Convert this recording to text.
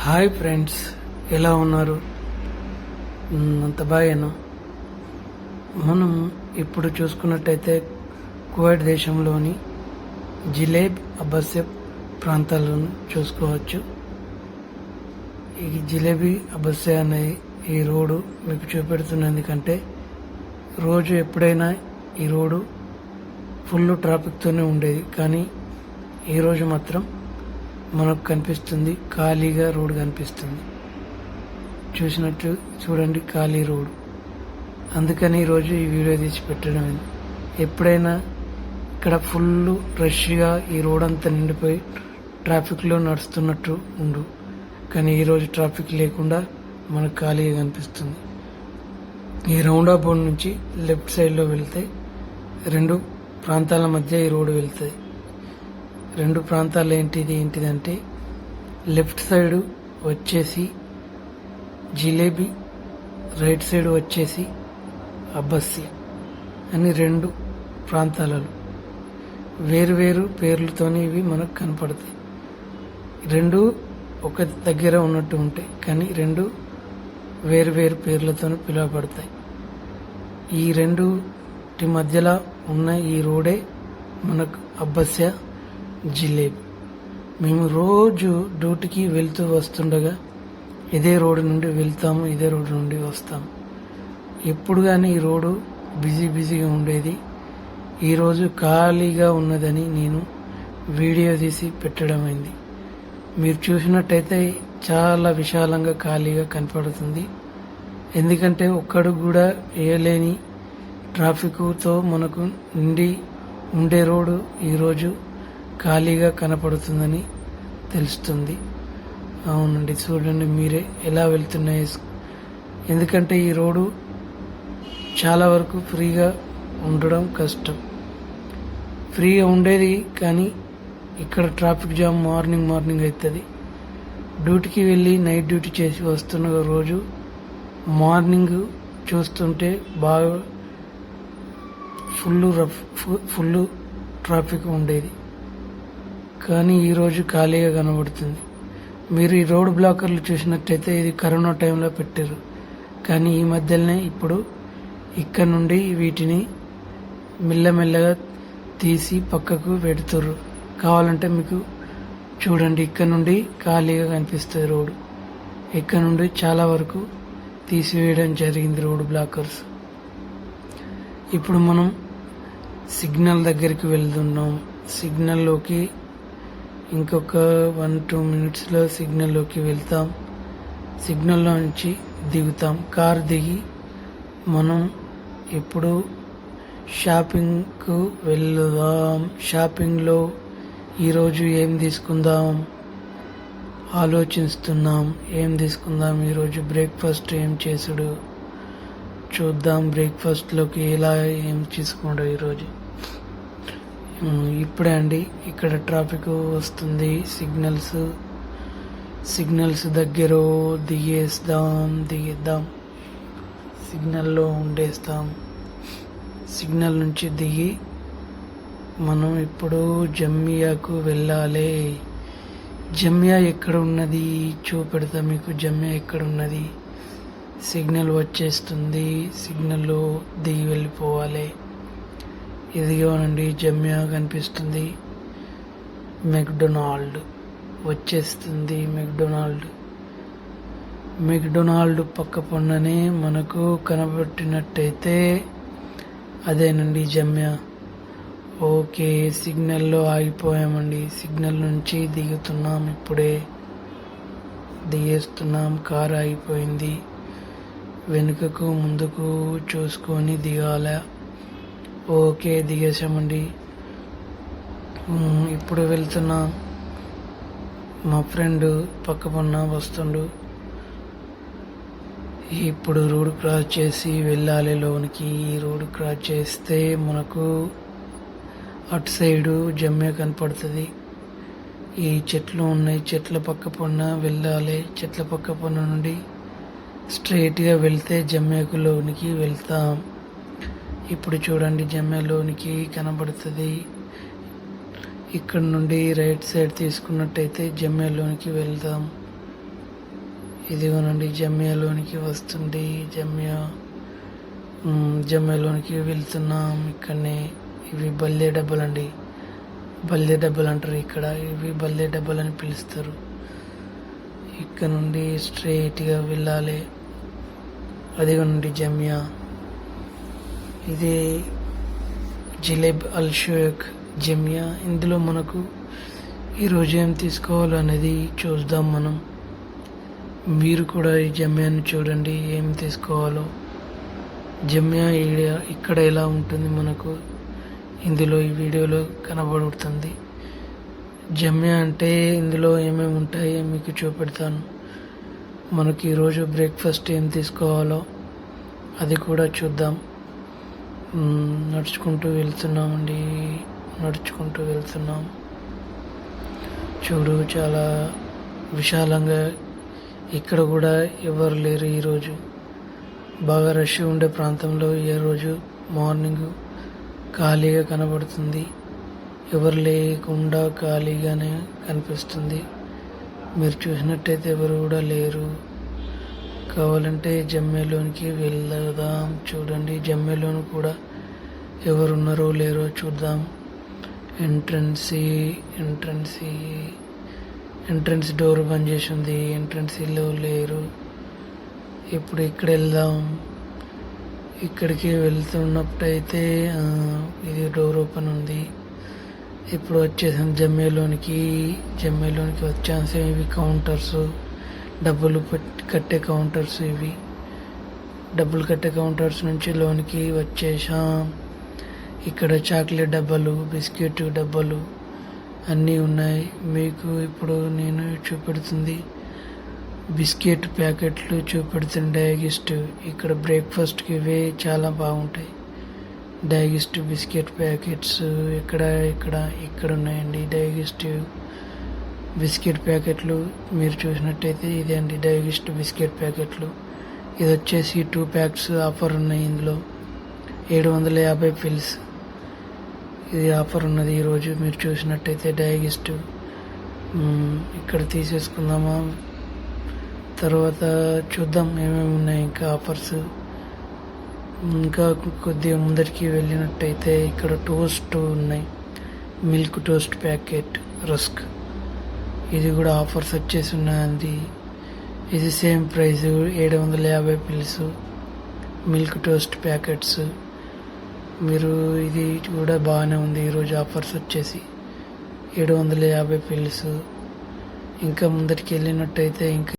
Hi friends, ఎలా ఉన్నారు? అంత బాగేనా? మనం ఇప్పుడు చూసుకున్నట్టయితే కువైట్ దేశంలోని జిలేబ్ అబ్బస్యబ్ ప్రాంతాలను చూసుకోవచ్చు. ఈ జిలేబీ అబ్బస్య అనే ఈ రోడ్డు మీకు చూపెడుతున్న ఎందుకంటే రోజు ఎప్పుడైనా ఈ రోడ్డు ఫుల్ ట్రాఫిక్తోనే ఉండేది, కానీ ఈరోజు మాత్రం మనకు కనిపిస్తుంది ఖాళీగా రోడ్డు కనిపిస్తుంది. చూసినట్టు చూడండి, ఖాళీ రోడ్డు. అందుకని ఈరోజు ఈ వీడియో తీసి పెట్టడం. ఎప్పుడైనా ఇక్కడ ఫుల్ రష్గా ఈ రోడ్ అంతా నిండిపోయి ట్రాఫిక్లో నడుస్తున్నట్టు ఉండు, కానీ ఈరోజు ట్రాఫిక్ లేకుండా మనకు ఖాళీగా కనిపిస్తుంది. ఈ రౌండ్ అబౌండ్ నుంచి లెఫ్ట్ సైడ్లో వెళ్తే రెండు ప్రాంతాల మధ్య ఈ రోడ్డు వెళ్తుంది. రెండు ప్రాంతాలు ఏంటిదంటే లెఫ్ట్ సైడ్ వచ్చేసి జిలేబీ, రైట్ సైడ్ వచ్చేసి అబ్బస్య అని రెండు ప్రాంతాలలో వేరు పేర్లతోనే ఇవి మనకు కనపడతాయి. రెండు ఒక దగ్గర ఉన్నట్టు ఉంటాయి, కానీ రెండు వేరు పేర్లతో పిలువబడతాయి. ఈ రెండుటి మధ్యలో ఉన్న ఈ రోడే మనకు అబ్బస్య జిలేబీ. మేము రోజు డ్యూటీకి వెళ్తూ వస్తుండగా ఇదే రోడ్డు నుండి వెళ్తాము, ఇదే రోడ్డు నుండి వస్తాము. ఎప్పుడు కానీ ఈ రోడ్డు బిజీగా ఉండేది. ఈరోజు ఖాళీగా ఉన్నదని నేను వీడియో తీసి పెట్టడం అయింది. మీరు చూసినట్టయితే చాలా విశాలంగా ఖాళీగా కనపడుతుంది. ఎందుకంటే ఒక్కడు కూడా వేయలేని ట్రాఫిక్తో మనకు నిండి ఉండే రోడ్డు ఈరోజు ఖాళీగా కనపడుతుందని తెలుస్తుంది. అవునండి, చూడండి మీరే ఎలా వెళ్తున్నాయి. ఎందుకంటే ఈ రోడ్డు చాలా వరకు ఫ్రీగా ఉండడం కష్టం. ఫ్రీగా ఉండేది, కానీ ఇక్కడ ట్రాఫిక్ జామ్ మార్నింగ్ అవుతుంది. డ్యూటీకి వెళ్ళి నైట్ డ్యూటీ చేసి వస్తున్న రోజు మార్నింగ్ చూస్తుంటే బాగా ఫుల్ ట్రాఫిక్ ఉండేది, కానీ ఈరోజు ఖాళీగా కనబడుతుంది. మీరు ఈ రోడ్ బ్లాకర్లు చూసినట్టయితే ఇది కరోనా టైంలో పెట్టారు, కానీ ఈ మధ్యలోనే ఇప్పుడు ఇక్కడ నుండి వీటిని మెల్లగా తీసి పక్కకు పెడుతుర్రు. కావాలంటే మీకు చూడండి, ఇక్కడ నుండి ఖాళీగా కనిపిస్తుంది రోడ్డు. ఇక్కడ నుండి చాలా వరకు తీసివేయడం జరిగింది రోడ్ బ్లాకర్స్. ఇప్పుడు మనం సిగ్నల్ దగ్గరికి వెళ్తున్నాం. సిగ్నల్లోకి ఇంకొక 1-2 మినిట్స్లో సిగ్నల్లోకి వెళ్తాం. సిగ్నల్లో నుంచి దిగుతాం. కార్ దిగి మనం ఇప్పుడు షాపింగ్కు వెళ్దాం. షాపింగ్లో ఈరోజు ఏం తీసుకుందాం ఆలోచిస్తున్నాం. ఏం తీసుకుందాం ఈరోజు? బ్రేక్ఫాస్ట్ ఏం చేసుడు చూద్దాం. బ్రేక్ఫాస్ట్లోకి ఏం తీసుకుంటాం ఈరోజు? ఇప్పుడే అండి ఇక్కడ ట్రాఫిక్ వస్తుంది. సిగ్నల్స్ దగ్గర దిగేద్దాం. సిగ్నల్లో ఉండేస్తాం. సిగ్నల్ నుంచి దిగి మనం ఇప్పుడు జమ్మియాకు వెళ్ళాలి. జమ్మియా ఎక్కడ ఉన్నది చూపెడతా మీకు. జమ్మియా ఎక్కడ ఉన్నది? సిగ్నల్ వచ్చేస్తుంది. సిగ్నల్లో దిగి వెళ్ళిపోవాలి. ఇదిగోనండి జమ్మియా కనిపిస్తుంది. మెక్డొనాల్డ్ వచ్చేస్తుంది. మెక్డొనాల్డ్ పక్క పన్ననే మనకు కనబట్టినట్టయితే అదేనండి జమ్మియా. ఓకే, సిగ్నల్లో ఆగిపోయామండి. సిగ్నల్ నుంచి దిగుతున్నాం. ఇప్పుడే దిగేస్తున్నాం. కారు ఆగిపోయింది. వెనుకకు ముందుకు చూసుకొని దిగాల. ఓకే, దిగేసామండి. ఇప్పుడు వెళ్తున్నా. మా ఫ్రెండ్ పక్క పన్న వస్తుండు. ఇప్పుడు రోడ్ క్రాస్ చేసి వెళ్ళాలి లోనికి. రోడ్ క్రాస్ చేస్తే మనకు అటు సైడు జమ్మే కనపడుతుంది. ఈ చెట్లు ఉన్నాయి. చెట్ల పక్క పన్న వెళ్ళాలి. చెట్ల పక్క పన్న నుండి స్ట్రైట్గా వెళ్తే జమ్మేకులోనికి వెళ్తాం. ఇప్పుడు చూడండి జమ్మేలోనికి కనబడుతుంది. ఇక్కడ నుండి రైట్ సైడ్ తీసుకున్నట్టయితే జమ్మేలోనికి వెళ్దాం. ఇదిగోనండి జమ్యాలోనికి వస్తుంది. జమ్యాలోనికి వెళ్తున్నాం. ఇక్కడనే ఇవి బల్లే డబ్బలండి. బల్లే డబ్బలు అంటారు ఇక్కడ. ఇవి బల్లే డబ్బలు అని పిలుస్తారు. ఇక్కడ నుండి స్ట్రైట్గా వెళ్ళాలి. అదిగోనండి జమ్యా. ఇది జిలేబ్ అల్ షేక్ జమ్యా. ఇందులో మనకు ఈరోజు ఏం తీసుకోవాలో అనేది చూద్దాం మనం. మీరు కూడా ఈ జమ్యాన్ని చూడండి ఏం తీసుకోవాలో. జమ్యా ఇక్కడ ఎలా ఉంటుంది మనకు ఇందులో ఈ వీడియోలో కనబడుతుంది. జమ్యా అంటే ఇందులో ఏమేమి ఉంటాయో మీకు చూపెడతాను. మనకి ఈరోజు బ్రేక్ఫాస్ట్ ఏం తీసుకోవాలో అది కూడా చూద్దాం. నడుచుకుంటూ వెళ్తున్నామండి. నడుచుకుంటూ వెళ్తున్నాం. చూడు చాలా విశాలంగా. ఇక్కడ కూడా ఎవరు లేరు ఈరోజు. బాగా రష్ ఉండే ప్రాంతంలో ఏ రోజు మార్నింగ్ ఖాళీగా కనబడుతుంది. ఎవరు లేకుండా ఖాళీగానే కనిపిస్తుంది. మీరు చూసినట్టయితే ఎవరు కూడా లేరు. కావాలంటే జమ్యాలోనికి వెళ్దాం. చూడండి జమ్యాలోను కూడా ఎవరున్నారో లేరో చూద్దాం. ఎంట్రన్స్ డోర్ బంద్ చేసి ఉంది. ఎంట్రన్స్లో లేరు. ఇప్పుడు ఇక్కడ వెళ్దాం. ఇక్కడికి వెళ్తున్నప్పుడైతే ఇది డోర్ ఓపెన్ ఉంది. ఇప్పుడు వచ్చేసాం జమ్యాలోనికి వచ్చాము. ఇవి కౌంటర్స్, డబ్బులు కట్టే కౌంటర్స్. ఇవి డబ్బులు కట్టే కౌంటర్స్ నుంచి లోనికి వచ్చేసాం. ఇక్కడ చాక్లెట్ డబ్బాలు, బిస్కెట్ డబ్బాలు అన్నీ ఉన్నాయి. మీకు ఇప్పుడు నేను చూపెడుతుంది బిస్కెట్ ప్యాకెట్లు చూపెడుతుంది. డైజెస్ట్ ఇక్కడ బ్రేక్ఫాస్ట్కి ఇవే చాలా బాగుంటాయి. డైజెస్ట్ బిస్కెట్ ప్యాకెట్స్ ఇక్కడ ఉన్నాయండి. డైజెస్ట్ బిస్కెట్ ప్యాకెట్లు మీరు చూసినట్టయితే ఇదే అండి డైజెస్ట్ బిస్కెట్ ప్యాకెట్లు. ఇది వచ్చేసి 2 ప్యాక్స్ ఆఫర్ ఉన్నాయి. ఇందులో 750 పిల్స్ ఇది ఆఫర్ ఉన్నది ఈరోజు. మీరు చూసినట్టయితే డైజెస్ట్ ఇక్కడ తీసేసుకుందామా. తర్వాత చూద్దాం ఏమేమి ఉన్నాయి ఇంకా ఆఫర్స్. ఇంకా కొద్దిగా ముందరికి వెళ్ళినట్టయితే ఇక్కడ టోస్ట్ ఉన్నాయి. మిల్క్ టోస్ట్ ప్యాకెట్, రస్క్ ఇది కూడా ఆఫర్స్ వచ్చేసి ఉన్నాయండి. ఇది same price 750 pills milk toast packets. మీరు ఇది కూడా బాగానే ఉంది. ఈరోజు ఆఫర్స్ వచ్చేసి 750 పిల్స్. ఇంకా ముందరికి వెళ్ళినట్టయితే ఇంకా